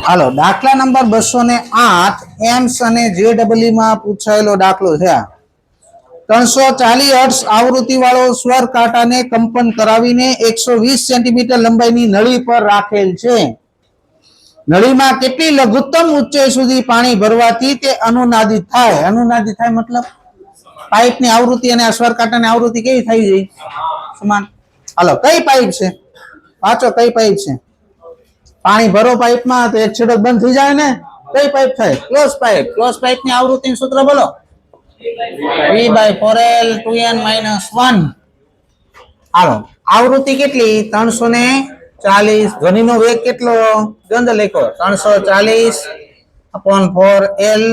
હાલો દાખલા number 208 AIIMS અને JW માં પૂછાયેલો દાખલો છે 340 હર્ટ્ઝ આવૃત્તિ વાળો સ્વર કાંટાને કંપન કરાવીને 120 સેન્ટીમીટર લંબાઈની નળી પર રાખેલ છે. નળીમાં કેટલી લઘુત્તમ ઊંચાઈ સુધી પાણી ભરવાથી તે અનુનાદિત થાય? અનુનાદિત થાય મતલબ પાઇપની આવૃત્તિ અને આ સ્વર કાંટાની આવૃત્તિ કેવી થઈ જાય? સમાન. હાલો કઈ પાઇપ છે? વાંચો કઈ પાઇપ છે? પાણી ભરો પાઇપમાં તો એક છેડો બંધ થઈ જાય ને, કઈ પાઇપ થાય? Close pipe. ક્લોઝ પાઇપની આવૃત્તિનું સૂત્ર બોલો. V/4L 2n-1. હાલો આવૃત્તિ કેટલી? 340. ધ્વનિનો વેગ કેટલો? ગંધ લખો 340/4L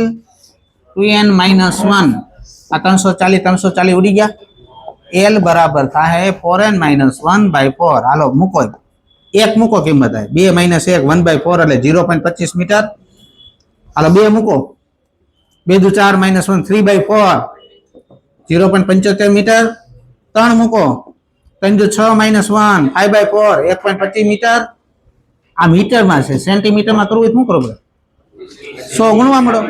2n-1. આ 340 ઉડી ગયા. L બરાબર થાય 4n-1/4. હાલો મૂકો, એક મૂકો કિંમત થાય 2 - 1 1/4 એટલે 0.25 મીટર. હાલો 2 મૂકો, 2 દુ 4 - 1 3/4 0.75 મીટર. 3 મૂકો, 3 દુ 6 - 1 5/4 1.25 મીટર. આ મીટરમાં છે, સેન્ટીમીટરમાં કરવું શું કરો? 100 ગુણવા મળો.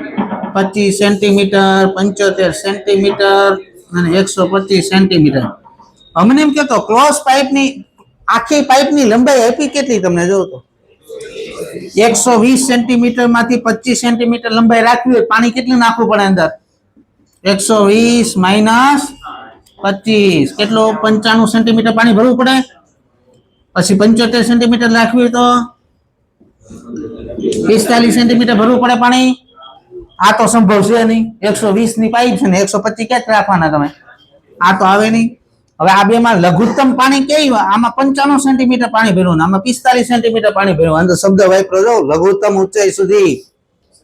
25 સેન્ટીમીટર, 75 સેન્ટીમીટર અને 125 સેન્ટીમીટર. અમને એમ કહેતો ક્લોઝ પાઇપની આખી પાઇપની લંબાઈ આપી કેટલી તમને જોઉં તો 120 સેન્ટીમીટર માંથી 25 સેન્ટીમીટર લંબાઈ રાખવી હોય પાણી કેટલું નાખવું પડે અંદર? 120 - 25 કેટલો? 95 સેન્ટીમીટર પાણી ભરવું પડે. પછી 75 સેન્ટીમીટર રાખવી હોય તો 45 સેન્ટીમીટર ભરવું પડે પાણી. આ તો સંભવ છે નહીં. 120 ની પાઇપ છે ને 125 ક્યાં રાખવાના તમે? આ તો આવે નહીં. હવે આ બે માં લઘુત્તમ પાણી કેવી? આમાં 95 સેન્ટીમીટર પાણી ભર્યું, આમાં 45 સેન્ટીમીટર પાણી ભર્યું. અંદર શબ્દ વાપરો જો લઘુત્તમ ઊંચાઈ સુધી.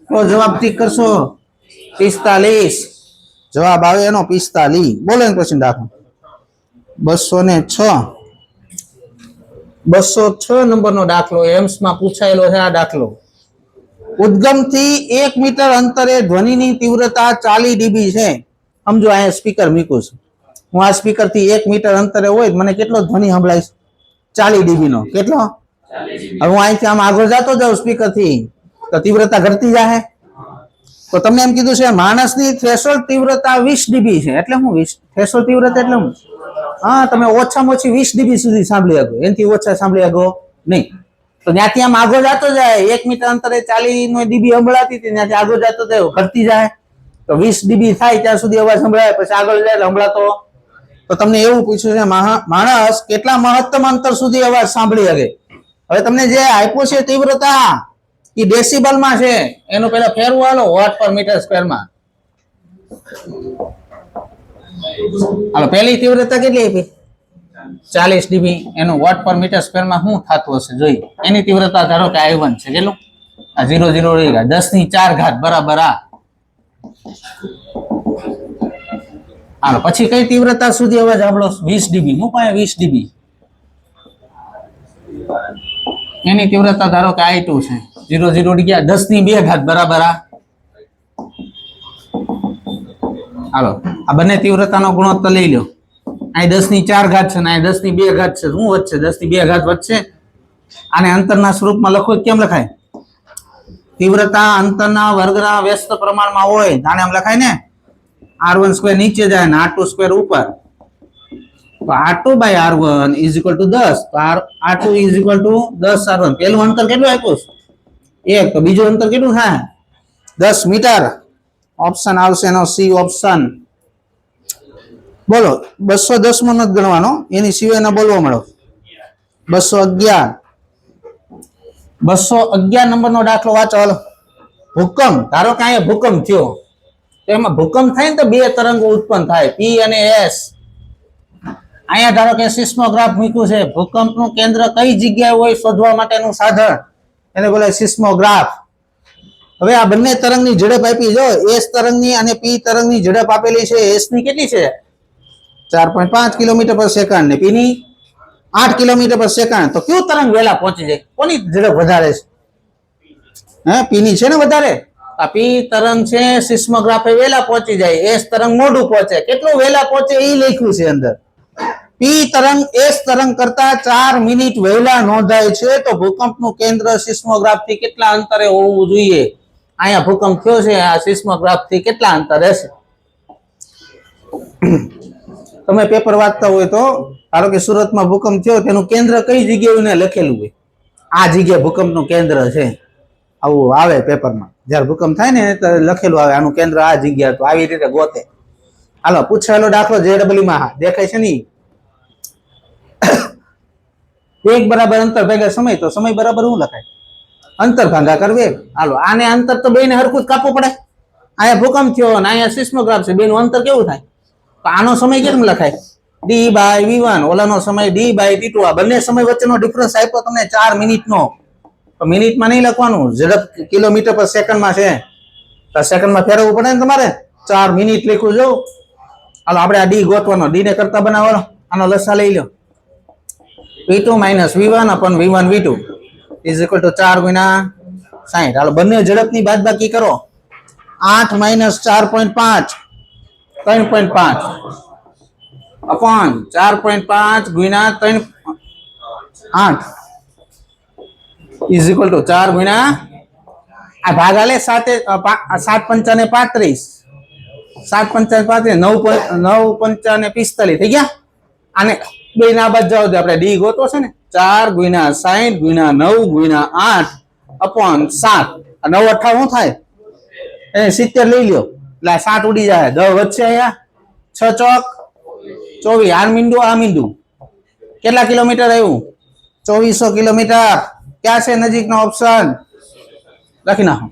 તો જવાબ ઠીક કરશો 45. જવાબ આવે એનો 45. બોલો ને પછી દાખલો 206 નંબરનો દાખલો એમ્સમાં પૂછાયેલો છે. આ દાખલો ઉદ્ગમથી 1 મીટર અંતરે ધ્વનિની તીવ્રતા 40 ડીબી છે. સમજો અહીંયા સ્પીકર મૂક્યું છે. હું આ સ્પીકર થી 1 મીટર અંતરે હોય મને કેટલો ધ્વનિ સંભળાય? 40 ડીબી નો. કેટલો? હવે હું અહીંથી આમ આગળ જતો જાઉં સ્પીકર થી તો તીવ્રતા ઘટતી જાય. તો તમને એમ કીધું છે માણસની થ્રેશોલ્ડ તીવ્રતા 20 ડીબી છે. એટલે હું 20 થ્રેશોલ્ડ તીવ્રતા એટલે હું? હા, તમે ઓછામાં ઓછી 20 ડીબી સુધી સાંભળી શકો, એનાથી ઓછા સાંભળી શકો નહીં. તો ત્યાંથી આમ આગળ જતો જાય 1 મીટર અંતરે 40 નો ડીબી સંભળાતી હતી, ત્યાંથી આગળ જતો જાય ઘટતી જાય. તો 20 ડીબી થાય ત્યાં સુધી અવાજ સંભળાય, પછી આગળ જાય સંભળાતો. તો તમને એવું પૂછ્યું છે માણસ કેટલા મહત્તમ અંતર સુધી અવાજ સાંભળી શકે? હવે તમને જે આપ્યો છે તીવ્રતા એ ડેસિબલ માં છે. એનું પેલા ફેરવું હાલો વોટ પર મીટર સ્ક્વેર માં. હાલો પહેલી તીવ્રતા કેટલી આપી? 40 ડીબી. એનું વોટ પર મીટર સ્ક્વેર માં શું થતું હશે જોઈ. એની તીવ્રતા ધારો કે I1 છે. કેટલું? આ 0 0 10⁴ બરાબર આ. હાલો પછી કઈ તીવ્રતા સુધી અવાજ સાંભળો? 20 ડીબી. હું પાસે 20 ડીબી. એની તીવ્રતા ધારો કે I2 છે. 0 0 10⁵ બરાબર આ. હાલો આ બંને તીવ્રતાનો ગુણોત્તર લઈ લો. અહીં 10⁴ છે ને અહીં 10⁵ છે. શું વધશે? 10⁵ વધશે. આને અંતરના સ્વરૂપમાં લખો કેમ લખાય? તીવ્રતા અંતરના વર્ગના વ્યસ્ત પ્રમાણમાં હોય આને આમ લખાય ને. R1² નીચે જાય ને R2² ઉપર. તો R2/R1 = 10. તો R2 = 10 R1. પેલું અંતર કેટલું આપ્યું? 1. તો બીજું અંતર કેટલું થાય? 10 મીટર. ઓપ્શન આવશે એનો C ઓપ્શન. બોલો 210 માં નથી ગણવાનો, એની સિવાયનો બોલવો મળો. 211 નંબરનો દાખલો વાંચો હાલો. ભૂકંપ. ધારો કે અહીંયા ભૂકંપ થયો. એમાં ભૂકંપ થાય ને તો બે તરંગો ઉત્પન્ન થાય, P અને S. અહીંયા ધારો કે સિસ્મોગ્રાફ મૂક્યું છે. ભૂકંપનું કેન્દ્ર કઈ જગ્યાએ હોય શોધવા માટેનું સાધન એને બોલાય સિસ્મોગ્રાફ. હવે આ બંને તરંગની ઝડપ આપી જો S તરંગની અને P તરંગની ઝડપ આપેલી છે. S ની કેટલી છે? 4.5 કિલોમીટર/સેકન્ડ ને P ની 8 કિલોમીટર/સેકન્ડ. તો કયું તરંગ વહેલા પહોંચી જાય? કોની ઝડપ વધારે છે? P ની છે ને વધારે. આ P તરંગ છે સિસ્મોગ્રાફે વહેલા પહોંચી જાય, S તરંગ મોડું પહોંચે. કેટલું વહેલા પહોંચે એ લખ્યું છે અંદર. P પી તરંગ એસ તરંગ કરતા 4 મિનિટ વહેલા નોંધાય છે તો ભૂકંપનું કેન્દ્ર સિસ્મોગ્રાફ થી કેટલા અંતરે હોવું જોઈએ? અહીંયા ભૂકંપ થયો છે, આ સિસ્મોગ્રાફ થી કેટલા અંતરે છે? તમે પેપર વાંચતા હોય તો ધારો કે સુરતમાં ભૂકંપ થયો, તેનું કેન્દ્ર કઈ જગ્યાએ લખેલું હોય, આ જગ્યાએ ભૂકંપનું કેન્દ્ર છે, આવું આવે પેપરમાં. જ્યારે ભૂકંપ થાય ને તો લખેલું આવે આનું કેન્દ્ર આ જગ્યા, તો આવી રીતે ગોતે. હાલો પૂછાયેલો દાખલો જેડબલ્યુ માં દેખાય છે ને, એક બરાબર અંતર ભાગ્યા સમય, તો સમય બરાબર શું લખાય? અંતર ભાગાકાર વેગ. હાલો આને અંતર તો બેને હરખું જ કાપવું પડે. અહીંયા ભૂકંપ થયો અને અહીંયા સિસ્મોગ્રાફ છે, બેનું અંતર કેવું થાય? તો આનો સમય કેમ લખાય? ડી બાય v1, ઓલાનો સમય ડી બાય t2. આ બંને સમય વચ્ચેનો ડિફરન્સ આપ્યો તમને 4 મિનિટનો, તો મિનિટમાં નહીં લખવાનું, ઝડપ કિલોમીટર પર સેકન્ડમાં છે, તો સેકન્ડમાં ફેરવવું પડે ને તમારે. 4 મિનિટ લખ્યું જો. હાલો આપણે આ ડી ગોતવાનો, ડી ને કરતા બનાવવાનો, આનો લસા લઈ લો. v2 - v1 upon v1 v2 is equal to 4 ગુણ્યા 60. હાલો બંને ઝડપની બાદબાકી કરો. 8 - 4.5 3.5 upon 4.5 ગુણ્યા 3.8 is equal to 4 ગુણ્યા આ ભાગા લે 7 5 ને 35, 7 5 35, 9 5 ને 45 થઈ ગયા. આને બે ના બાદ જાવ દે, આપણે ડી ગોતો છે ને. 4 ગુણ્યા 60 ગુણ્યા 9 ગુણ્યા 8 upon 7. 9 8 શું થાય? 70 લઈ લ્યો, એટલે 7 ઉડી જાય, 10 વધશે અહીંયા, 6 ચોક 24. આ મીંડું આ મીંડું કેટલા કિલોમીટર આવ્યું? 2400 કિલોમીટર. ક્યાં છે નજીકનો ઓપ્શન? લખી નાખો.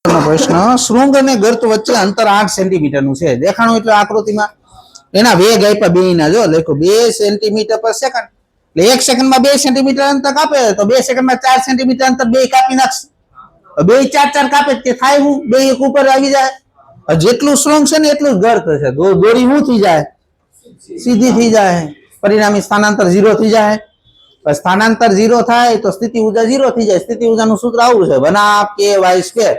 પ્રશ્ન, શૃંગ અને ગર્ત વચ્ચે અંતર 8 સેન્ટીમીટર નું છે. દેખાણું એટલે આકૃતિમાં એના વેગ આપ્યા બે ના, જો લખો 2 સેન્ટીમીટર પર સેકન્ડ, એટલે 1 સેકન્ડમાં 2 સેન્ટીમીટર અંતર કાપે તો 2 સેકન્ડમાં 4 સેન્ટીમીટર અંતર બે કાપી નાખશે. 2 4 કાપે તે થાય હું 2 એક ઉપર આવી જાય. જેટલું શૃંગ છે ને એટલું જ ગર્ત છે. દોરી શું થઈ જાય? સીધી થઈ જાય. પરિણામી સ્થાનાંતર 0 થઈ જાય. સ્થાનાંતર 0 થાય તો સ્થિતિ ઊર્જા 0 થઈ જાય. સ્થિતિ ઊર્જાનું સૂત્ર આવું છે, 1/k/2.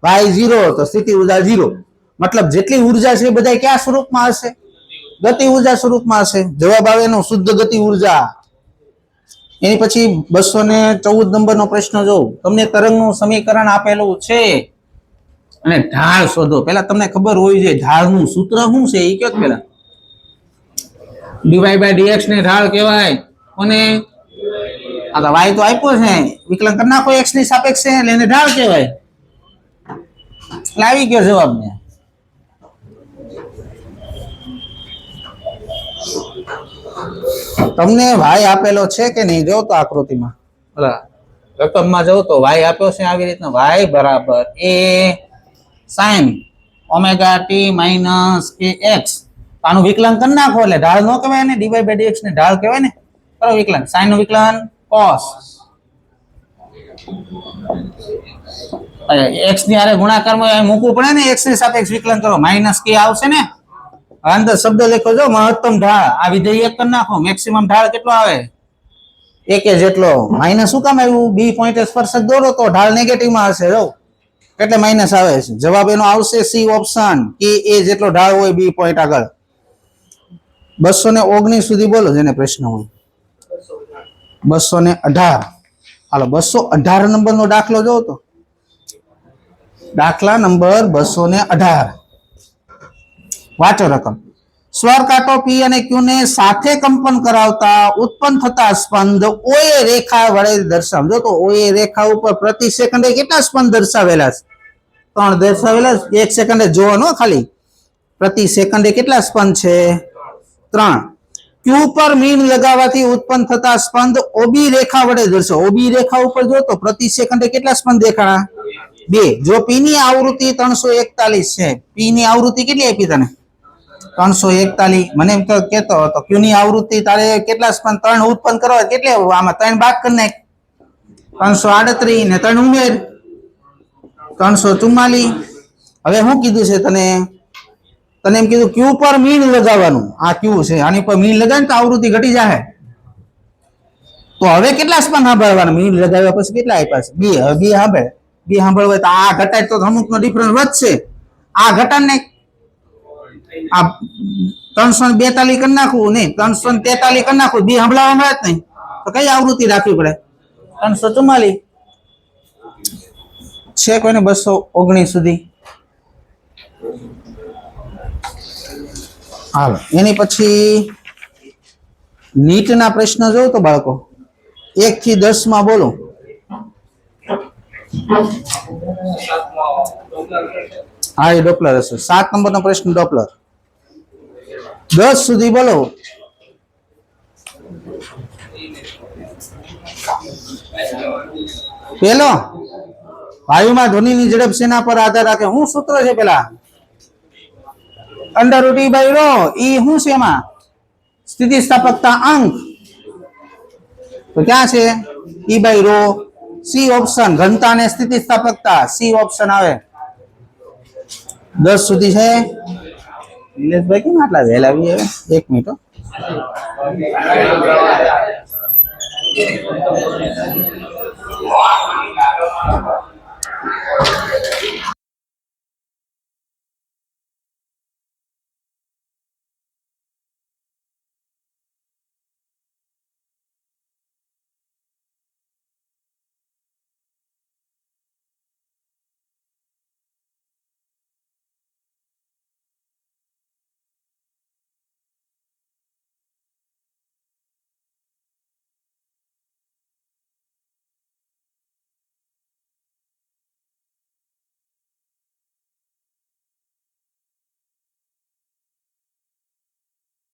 y 0 તો સ્થિતિ ઊર્જા 0. મતલબ જેટલી ઊર્જા છે બધા કયા સ્વરૂપમાં હશે? ગતિ ઊર્જા સ્વરૂપમાં હશે. જવાબ આવે એનો શુદ્ધ ગતિ ઊર્જા. એની પછી 214 નંબરનો પ્રશ્ન જોઉં. તમને તરંગનું સમીકરણ આપેલું છે અને ઢાળ શોધો. પેલા તમને ખબર હોવી જોઈએ ઢાળનું સૂત્ર શું છે એ કયો પેલા. dy/dx ને ઢાળ કહેવાય. અને આ તો y તો આપ્યો છે, વિકલન કરી નાખો x ની સાપેક્ષે એટલે એને ઢાળ કહેવાય. એટલે આવી ગયો જવાબ ને. તમને y આપેલો છે કે નહીં જો તો આકૃતિમાં રકમમાં જો તો y આપ્યો છે આવી રીતના, y બરાબર a sin omega t minus ax. આનું વિકલન કરી નાખો એટલે ઢાળ ન કહેવાય ને, dy/dx ને ઢાળ કહેવાય ને. કરો વિકલન, sin નું વિકલન cos, x ની હારે ગુણાકારમાં મૂકવું પડે ને, x ની સાપેક્ષ વિકલન કરો, માઇનસ k આવશે ને. અંદર શબ્દ લખો જો મહત્તમ ઢાળ, આ વિધેય એક કરી નાખો, મેક્સિમમ ઢાળ કેટલો આવે? 1 જેટલો. માઇનસ શું કામ આવ્યું? બી પોઈન્ટ સ્પર્શક દોરો તો ઢાળ નેગેટિવ માં હશે. જો એટલે માઇનસ આવે છે. જવાબ એનો આવશે સી ઓપ્શન, કે એ જેટલો ઢાળ હોય બી પોઈન્ટ આગળ. 219 સુધી બોલો જેને પ્રશ્ન હોય. 218. હાલો 218 નંબરનો દાખલો જોવો તો. દાખલા નંબર 218. વાંચો રકમ. સ્વર કાંટો P અને Q ને સાથે કંપન કરાવતા ઉત્પન્ન થતા સ્પંદ OA રેખા વડે દર્શાવ. જો તો OA રેખા ઉપર પ્રતિ સેકન્ડે કેટલા સ્પંદ દર્શાવેલા છે? 3 દર્શાવેલા. 1 સેકન્ડે જોવાનો ખાલી. પ્રતિ સેકન્ડે કેટલા સ્પંદ છે? 3. Q પર મીણ લગાવવાથી ઉત્પન્ન થતા સ્પંદ OB રેખા વડે દર્શાવો. OB રેખા ઉપર જો તો પ્રતિ સેકન્ડે કેટલા સ્પંદ દેખાણા? 2. જો P ની આવૃત્તિ 341 છે, P ની આવૃત્તિ કેટલી આપી તને? 341. મને એમ કેતો હતો Q ની આવૃત્તિ તારે કેટલા સ્પંદ 3 ઉત્પન્ન કરવા કેટલે? આમાં 3 બાદ કરી નાખ. 338 ને 3 ઉમેર 344. હવે શું કીધું છે તને? તને એમ કીધું Q પર મીણ લગાવવાનું. આ Q છે, આની પર મીણ લગાવે તો આવૃત્તિ ઘટી જાય. તો હવે કેટલા સ્પંદ સાંભળવાના? મીણ લગાવ્યા પછી કેટલા આપ્યા છે? 2. હવે 2 સાંભળે. 2 સાંભળવા તો આ ઘટાય તો અમુક નો ડિફરન્સ વધશે. આ ઘટાડને આ 342 કરી નાખવું નહીં, 343 કરી નાખવું. 2 સાંભળવા મળે જ નહીં તો કઈ આવૃત્તિ રાખવી પડે? 344 છે. કોઈને 219 સુધી. હાલો એની પછી નીટના પ્રશ્ન જોઉં તો બાળકો 1 થી 10 માં બોલો. હા એ ડોપલર હશે. 7 નંબરનો પ્રશ્ન ડોપલર. 10 સુધી બોલો. પેલો વાયુમાં ધ્વનિની ઝડપ શેના પર આધાર રાખે? શું સૂત્ર છે પેલા? √E/ρ. ઈ શું છે એમાં? સ્થિતિસ્થાપકતા અંક. તો ક્યાં છે? E/ρ. C option. ઘનતા અને સ્થિતિસ્થાપકતા સી ઓપ્શન આવે. 10 સુધી છે. નિલેશભાઈ કેમ આટલા વહેલા આવી? હવે 1 મિનિટ.